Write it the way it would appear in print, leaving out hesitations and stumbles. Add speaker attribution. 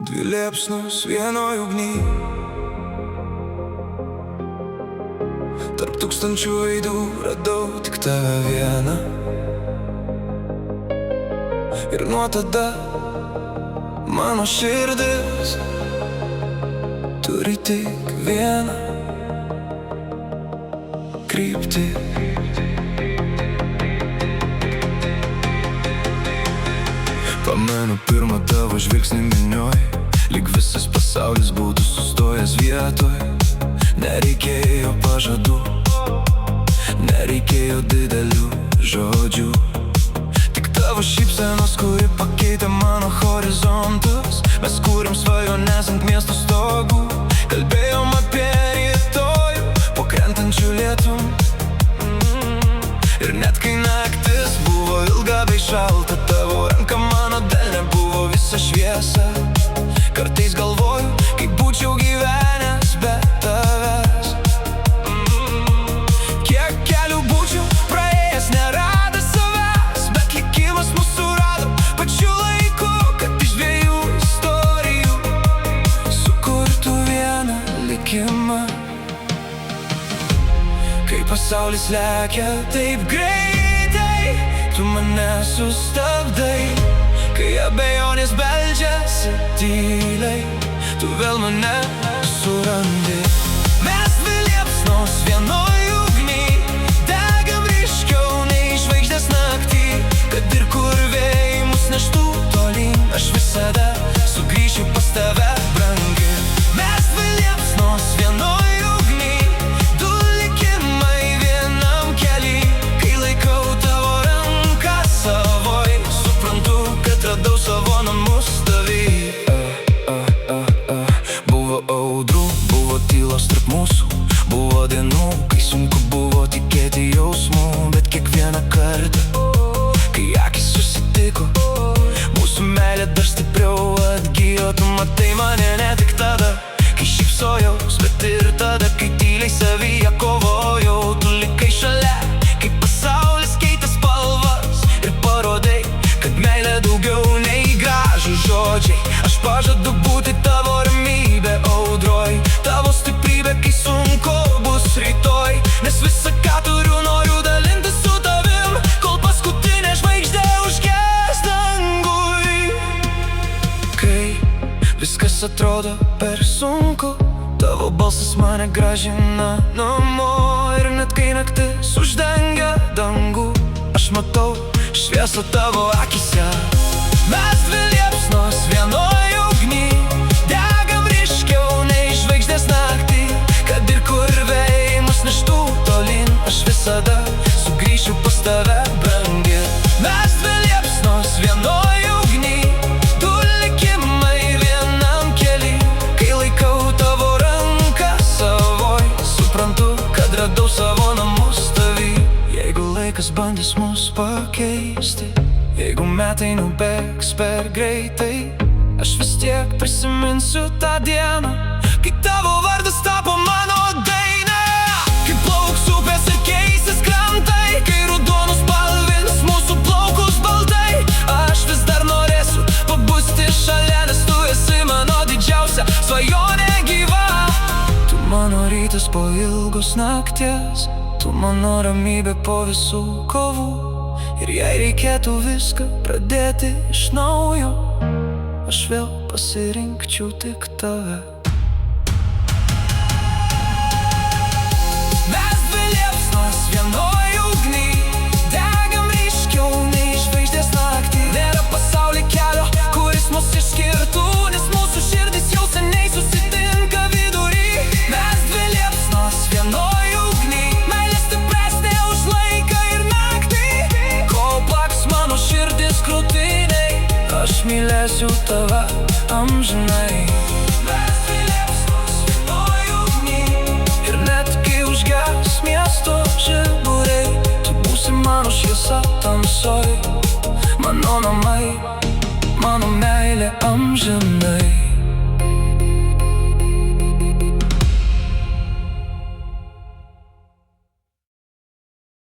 Speaker 1: Dvi liepsnos vienoj ugny, tarp tūkstančių veidų radau tik tave vieną. Ir nuo tada mano širdis turi tik vieną kryptį. Pamenu pirmą tavo žvilgsnį minioj, lyg visas pasaulis būtų sustojęs vietoj. Nereikėjo pažadų, nereikėjo didelių žodžių, tik tavo šypsenos, kuri pakeitė mano horizontus. Mes kūrėm svajones ant miestų stogų, kalbėjom apie rytojų po krentančių lietum. Ir net kai naktis buvo ilga bei šalta, tavo ranka mano delne buvo visa šviesa. Kartais galvoju, kaip būčiau gyvenęs be tavęs. Kiek kelių būčiau praėjęs, neradęs savęs, bet likimas mūsų rado pačiu laiku, kad iš dviejų istorijų sukurtų vieną likimą. Kai pasaulis lekia taip greitai, tu mane sustabdai. Kai abejonės beldžiasi tyliai, tu vėl mane surandi. Mes dvi liepsnos vienoj ugny, degam ryškiau nei žvaigždės naktį. Kad ir kur vėjai mus neštų tolyn, aš visada sugrįšiu pas tave, brangi. Mes dvi liepsnos vienoj ugny, du likimai vienam kely. Kai laikau tavo ranką savoj, suprantu, kad radau savo namus tavy. Buvo audrų, buvo tylos tarp mūsų, buvo dienų, kai sunku buvo tikėti jausmų. Bet kiekvieną kartą, kai akis susitiko, mūsų meilė dar stipriau atgijo. Tu matai mane ne tik tada, kai šypsojaus, bet ir tada, kai tyliai savyje kovojau. Tu likai šalia, kai pasaulis keitė spalvas, ir parodai, kad meilė daugiau nei gražų žodžiai. Aš pažadu būti tavo ramybė audroj, tavo stiprybė, kai sunku bus rytoj. Nes visa, ką turiu, noriu dalintis su tavim, kol paskutinė žvaigždė užges dangui. Kai viskas atrodo per sunku, tavo balsas mane grąžina namo. Ir net kai naktis uždengia dangų, aš matau šviesą tavo akise. Mes dvi liepsnos vienoj ugny, degam ryškiau nei žvaigždės naktį. Kad ir kur vėjai mus neštų tolyn, aš visada sugrįšiu pas tave, brangi. Mes dvi liepsnos vienoj ugny, du likimai vienam kely. Kai laikau tavo ranką savoj, suprantu, kad radau savo namus tavy. Jeigu laikas bandys mus pakeisti, jeigu metai nubėgs per greitai, aš vis tiek prisiminsiu tą dieną, kai tavo vardas tapo mano daina. Kai plauks upės ir keisis krantai, kai ruduo nuspalvins mūsų plaukus baltai, aš vis dar norėsiu pabusti šalia, nes tu esi mano didžiausia svajonė gyva. Tu mano rytas po ilgos nakties, tu mano ramybė po visų kovų. Ir jei reikėtų viską pradėti iš naujo, aš vėl pasirinkčiau tik tave. Mes dvi liepsnos vienoj ugny, degam ryškiau nei žvaigždės naktį. Nėra pasauly kelio, kuris mus išskirtų, nes mūsų širdis jau seniai susitinka vidury. Mes dvi liepsnos vienoj ugny, meilė stipresnė už laiką ir naktį. Kol plaks mano širdis krūtinėj, aš mylėsiu tave amžinai. Mes dvi liepsnos vienoj ugny, ir net kai užges miesto žiburiai, tu būsi mano šviesa tamsoj, mano namai, mano meilė amžinai.